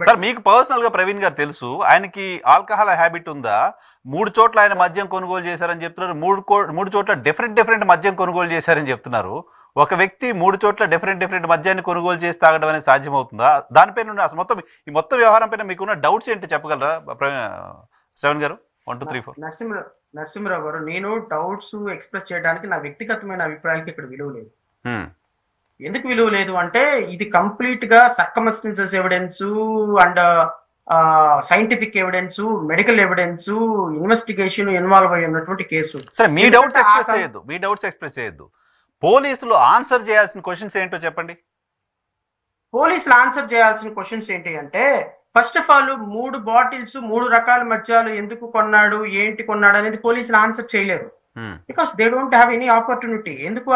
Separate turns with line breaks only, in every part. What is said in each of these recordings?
Sir మీకు personal గా ప్రవీణ్ గారు తెలుసు, ఆయనకి ఆల్కహాల్ హ్యాబిట్ ఉందా? 3 చోట్ల ఆయన మద్యం కొనుగోలు చేశారని చెప్తున్నారు. 3 చోట్ల డిఫరెంట్ మద్యం కొనుగోలు చేశారని చెప్తున్నారు. ఒక వ్యక్తి 3 చోట్ల డిఫరెంట్ మద్యాన్ని కొనుగోలు చేసి తాగడం అనేది సాధ్యమవుతుందా? దానిపైన అసలు మొత్తం వ్యవహారం పైన మీకున్న డౌట్స్ ఏంటి చెప్పగలరా శ్రవణ్ గారు? 1 2 3 4.
నరసింహరావు గారు, నేను డౌట్స్ ఎక్స్ప్రెస్ చేయడానికి నా వ్యక్తిగతమైన అభిప్రాయాలకి ఇక్కడ విలువ లేదు. ఎందుకు విలువ లేదు అంటే ఇది కంప్లీట్ గా circumstances evidence and scientific evidence, medical evidence, investigation involve అయి ఉన్నటువంటి కేసు.
సరే, మీ డౌట్స్ ఎక్స్ప్రెస్ చేయొద్దు. పోలీసులు ఆన్సర్ చేయాల్సిన క్వశ్చన్స్ ఏంటో చెప్పండి.
పోలీసులు ఆన్సర్ చేయాల్సిన క్వశ్చన్స్ ఏంటి అంటే, ఫస్ట్ ఆఫ్ ఆల్ 3 బాటిల్స్ 3 రకాల మద్యాలు ఎందుకు కొన్నాడు, ఏంటి కొన్నాడు అనేది పోలీసులు ఆన్సర్ చేయలేరు. Because they don't have any opportunity. ఎందుకు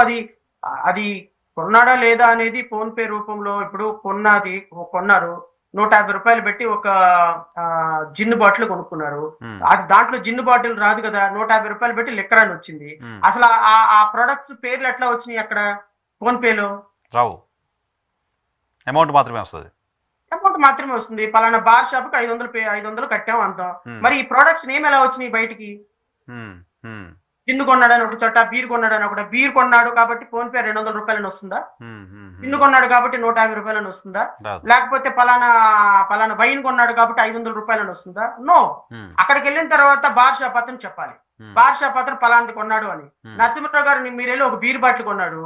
అది కొన్నాడా లేదా అనేది ఫోన్ పే రూపంలో ఇప్పుడు కొన్నారు 150 రూపాయలు పెట్టి ఒక జిన్ను బాటిల్ కొనుక్కున్నారు. అది దాంట్లో జిన్ను బాటిల్ రాదు కదా, 150 రూపాయలు పెట్టి లిక్కర్ అని వచ్చింది. అసలు ఆ ప్రొడక్ట్స్ పేర్లు ఎట్లా వచ్చినాయి అక్కడ ఫోన్ పేలో?
రావు, అమౌంట్ మాత్రమే వస్తుంది.
పలానా బార్ షాప్ కి 500 కట్టాం అంతా. మరి ఈ ప్రొడక్ట్స్ నేమ్ ఎలా వచ్చినాయి బయటికి? జిన్ను కొన్నాడని ఒక చోట, బీర్ కొన్నాడని ఒకటి. బీర్ కొన్నాడు కాబట్టి ఫోన్ పే 200 రూపాయలని వస్తుందా? జిన్ను కొన్నాడు కాబట్టి 150 రూపాయలని వస్తుందా? లేకపోతే పలానా వైన్ కొన్నాడు కాబట్టి 500 రూపాయలని వస్తుందా? నో. అక్కడికి వెళ్ళిన తర్వాత బార్ షాప్ అతను చెప్పాలి, బార్ షాప్ అతను పలాంది కొన్నాడు అని. నరసింహరావు గారు మీరు వెళ్ళి ఒక బీర్ బాటిల్ కొన్నారు.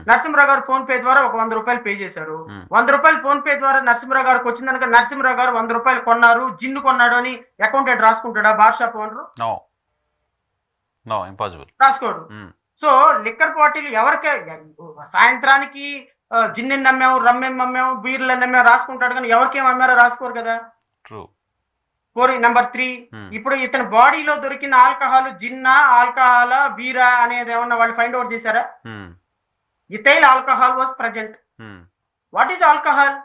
నరసింహరావు గారు ఫోన్ పే ద్వారా ఒక 100 రూపాయలు పే చేశారు. 100 రూపాయలు ఫోన్ పే ద్వారా నరసింహరావు గారికి వచ్చిందనుక నరసింహరావు గారు 100 రూపాయలు కొన్నారు, జిన్ను కొన్నాడు అని అకౌంటెంట్ రాసుకుంటాడా? బార్ షాప్ ఓనరు రాసుకోడు. సో లిక్కర్ బాటిల్ ఎవరికే సాయంత్రానికి జిన్ నమ్మాము, రమ్మేం అమ్మాము, బీర్లు నమ్మాము రాసుకుంటాడు, కానీ ఎవరికేం అమ్మారో రాసుకోరు కదా. నెంబర్ 3, ఇప్పుడు ఇతని బాడీలో దొరికిన ఆల్కహాల్ జిన్నా, ఆల్కహాల్, బీరా అనేది ఏమన్నా వాళ్ళు ఫైండ్ అవుట్ చేశారా? Ethyl alcohol was present. What is alcohol?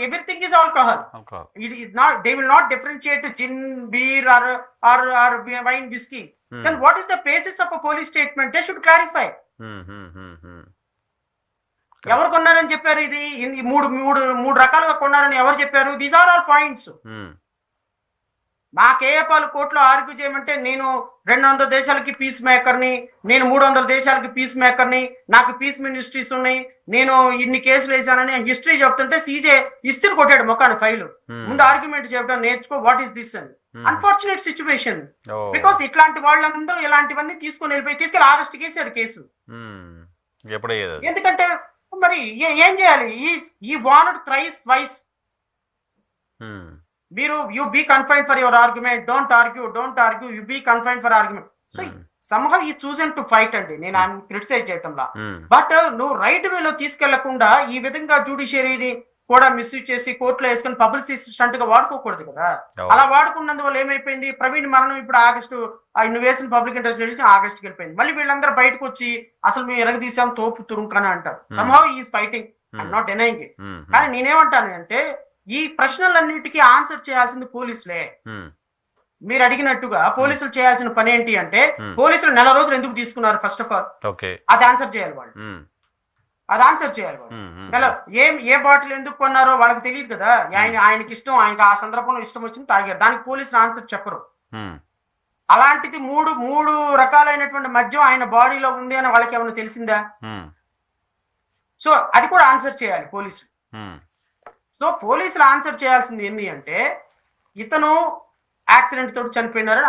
Everything is alcohol. It is not. They will not differentiate gin, beer, or wine, whiskey. Then what is the basis of a police statement? They should clarify. ఎవరు కొన్నారని చెప్పారు? ఇది మూడు రకాలుగా కొన్నారని ఎవరు చెప్పారు? These are all points. మా కేఏపాల్ కోర్టులో ఆర్గ్యూ చేయమంటే నేను 200 దేశాలకి పీస్ మేకర్ని, నేను 300 దేశాలకి పీస్ మేకర్ని, నాకు పీస్ మినిస్ట్రీస్ ఉన్నాయి, నేను ఇన్ని కేసులు వేసానని హిస్టరీ చెప్తుంటే సీజే ఇస్త్రీ కొట్టాడు మొక్కాను ఫైలు. ముందు ఆర్గ్యుమెంట్ చెప్పడం నేర్చుకో, వాట్ ఈస్ దిస్ అని. Unfortunate situation. బికాస్ ఇట్లాంటి వాళ్ళందరూ ఇలాంటివన్నీ తీసుకెళ్ళి అరెస్ట్ చేశాడు కేసు. ఎందుకంటే మరి ఏం చేయాలి? ఈ wanted thrice twice. You be confined for your argument. Don't argue. You be confined for argument. So somehow he's chosen to fight అండి. నేను ఆయన క్రిటిసైజ్ చేయటంలా. బట్ నువ్వు రైట్ వేలో తీసుకెళ్లకుండా ఈ విధంగా జ్యుడిషియరీని కూడా మిస్యూజ్ చేసి కోర్టులో వేసుకుని పబ్లిసిటీ స్టంట్ గా వాడుకోకూడదు కదా. అలా వాడుకున్నందువల్ల ఏమైపోయింది? ప్రవీణ్ మరణం ఇప్పుడు ఆగస్టు, నువ్వు వేసిన పబ్లిక్ ఇంట్రెస్ట్ ఆగస్టుకి వెళ్ళిపోయింది. మళ్ళీ వీళ్ళందరూ బయటకు వచ్చి అసలు మేము ఎరగదీసాం తోపు తురుంకని అంటారు. somehow he is fighting. I'm not denying it. కానీ నేనేమంటాను అంటే ఈ ప్రశ్నలన్నిటికీ ఆన్సర్ చేయాల్సింది పోలీసులే. మీరు అడిగినట్టుగా పోలీసులు చేయాల్సిన పని ఏంటి అంటే, పోలీసులు 4 రోజులు ఎందుకు తీసుకున్నారు? ఫస్ట్ ఆఫ్ ఆల్ అది ఆన్సర్ చేయాలి వాళ్ళు. ఏ బాటిల్ ఎందుకు కొన్నారో వాళ్ళకి తెలియదు కదా. ఆయనకి ఇష్టం, ఆయనకి ఆ సందర్భంలో ఇష్టం వచ్చింది తాగారు. దానికి పోలీసులు ఆన్సర్ చెప్పరు. అలాంటిది మూడు రకాలైనటువంటి మద్యం ఆయన బాడీలో ఉంది అని వాళ్ళకి ఏమైనా తెలిసిందా? సో అది కూడా ఆన్సర్ చేయాలి పోలీసులు. సో పోలీసులు ఆన్సర్ చేయాల్సింది ఏంటి అంటే, ఇతను యాక్సిడెంట్ తోటి చనిపోయినారు,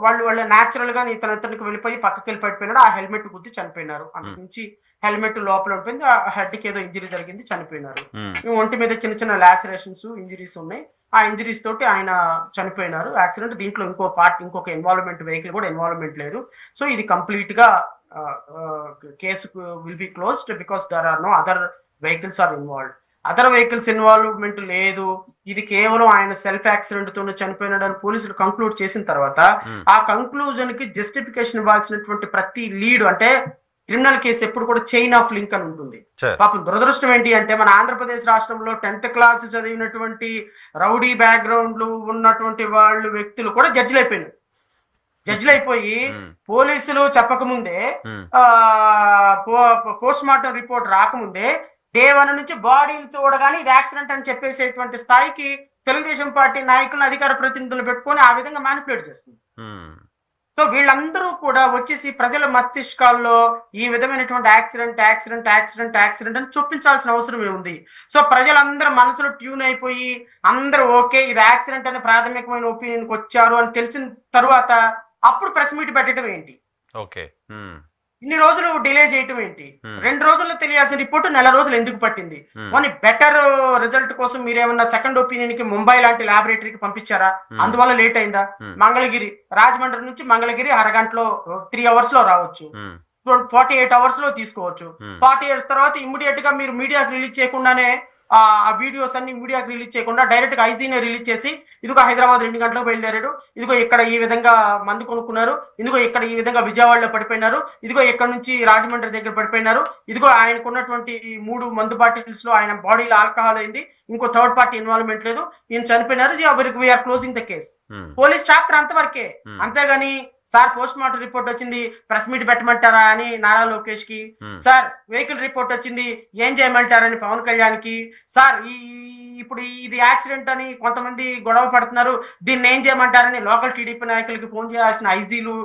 వాళ్ళు న్యాచురల్ గా ఇతనికి వెళ్ళిపోయి పక్కకి వెళ్ళి పడిపోయినాడు, ఆ హెల్మెట్ గుద్ది చనిపోయినారు. అంతకుమించి హెల్మెట్ లోపల ఉంటుంది, ఆ హెడ్ కి ఏదో ఇంజరీ జరిగింది, చనిపోయినారు. ఒంటి మీద చిన్న లాసరేషన్స్, ఇంజరీస్ ఉన్నాయి. ఆ ఇంజరీస్ తోటి ఆయన చనిపోయినారు యాక్సిడెంట్. దీంట్లో ఇంకొక ఇన్వాల్వ్మెంట్ వెహికల్ కూడా ఇన్వాల్వ్మెంట్ లేదు. సో ఇది కంప్లీట్ గా case will be closed because there are no other vehicles are involved. Other vehicles involvement లేదు, ఇది కేవలం ఆయన సెల్ఫ్ యాక్సిడెంట్ తో చనిపోయినాడు అని పోలీసులు కంక్లూడ్ చేసిన తర్వాత ఆ కంక్లూజన్ కి జస్టిఫికేషన్ ఇవ్వాల్సినటువంటి ప్రతి లీడ్, అంటే క్రిమినల్ కేసు ఎప్పుడు కూడా చైన్ ఆఫ్ లింక్ అని ఉంటుంది. పాపం దురదృష్టం ఏంటి అంటే, మన ఆంధ్రప్రదేశ్ రాష్ట్రంలో 10th క్లాస్ చదివినటువంటి రౌడీ బ్యాక్గ్రౌండ్ ఉన్నటువంటి వ్యక్తులు కూడా జడ్జిలు అయిపోయి పోలీసులు చెప్పకముందే, పోస్ట్ మార్టం రిపోర్ట్ రాకముందే డే 1 నుంచి బాడీలు చూడగానే ఇది యాక్సిడెంట్ అని చెప్పేసేటువంటి స్థాయికి తెలుగుదేశం పార్టీ నాయకులను అధికార ప్రతినిధులు పెట్టుకొని ఆ విధంగా మ్యానిపులేట్ చేస్తుంది. సో వీళ్ళందరూ కూడా వచ్చేసి ప్రజల మస్తిష్కాల్లో ఈ విధమైనటువంటి యాక్సిడెంట్ యాక్సిడెంట్ యాక్సిడెంట్ యాక్సిడెంట్ అని చూపించాల్సిన అవసరం ఏముంది? సో ప్రజలందరూ మనసులో ట్యూన్ అయిపోయి అందరూ ఓకే ఇది యాక్సిడెంట్ అనే ప్రాథమికమైన ఒపీనియన్కి వచ్చారు అని తెలిసిన తర్వాత అప్పుడు ప్రెస్ మీట్ పెట్టడం ఏంటి?
ఓకే,
ఇన్ని రోజులు డిలే చేయటం ఏంటి? 2 రోజుల్లో తెలియాల్సిన రిపోర్టు 1 రోజులు ఎందుకు పట్టింది? కొన్ని బెటర్ రిజల్ట్ కోసం మీరేమన్నా సెకండ్ ఒపీనియన్ కి ముంబై లాంటి ల్యాబొరేటరీకి పంపించారా? అందువల్ల లేట్ అయిందా? మంగళగిరి, రాజమండ్రి నుంచి మంగళగిరి అరగంటలో 3 hours లో రావచ్చు, 48 hours లో తీసుకోవచ్చు. 40 years తర్వాత ఇమ్మీడియట్ గా మీరు మీడియాకి రిలీజ్ చేయకుండానే ఆ వీడియోస్ అన్ని మీడియాకి రిలీజ్ చేయకుండా డైరెక్ట్ గా ఐజీనే రిలీజ్ చేసి ఇదిగో హైదరాబాద్ 2 గంటలకు బయలుదేరాడు, ఇదిగో ఇక్కడ ఈ విధంగా మందు కొనుక్కున్నారు, ఇదిగో ఇక్కడ ఈ విధంగా విజయవాడలో పడిపోయినారు, ఇదిగో ఇక్కడ నుంచి రాజమండ్రి దగ్గర పడిపోయినారు, ఇదిగో ఆయనకు ఉన్నటువంటి 3 మందు బాటిల్స్ లో ఆయన బాడీలో ఆల్కహాల్ అయింది, ఇంకో థర్డ్ పార్టీ ఇన్వాల్వ్మెంట్ లేదు, ఈయన చనిపోయినారు, we are closing the case. Police chapter అంతవరకే. అంతేగాని సార్ పోస్ట్ మార్టం రిపోర్ట్ వచ్చింది ప్రెస్ మీట్ పెట్టమంటారా అని నారా లోకేష్ కి, సార్ వెహికల్ రిపోర్ట్ వచ్చింది ఏం చేయమంటారని పవన్ కళ్యాణ్ కి, సార్ ఇప్పుడు ఇది యాక్సిడెంట్ అని కొంతమంది గొడవ పడుతున్నారు దీన్ని ఏం చేయమంటారని లోకల్ టీడీపీ నాయకులకి ఫోన్ చేయాల్సిన ఐజీలు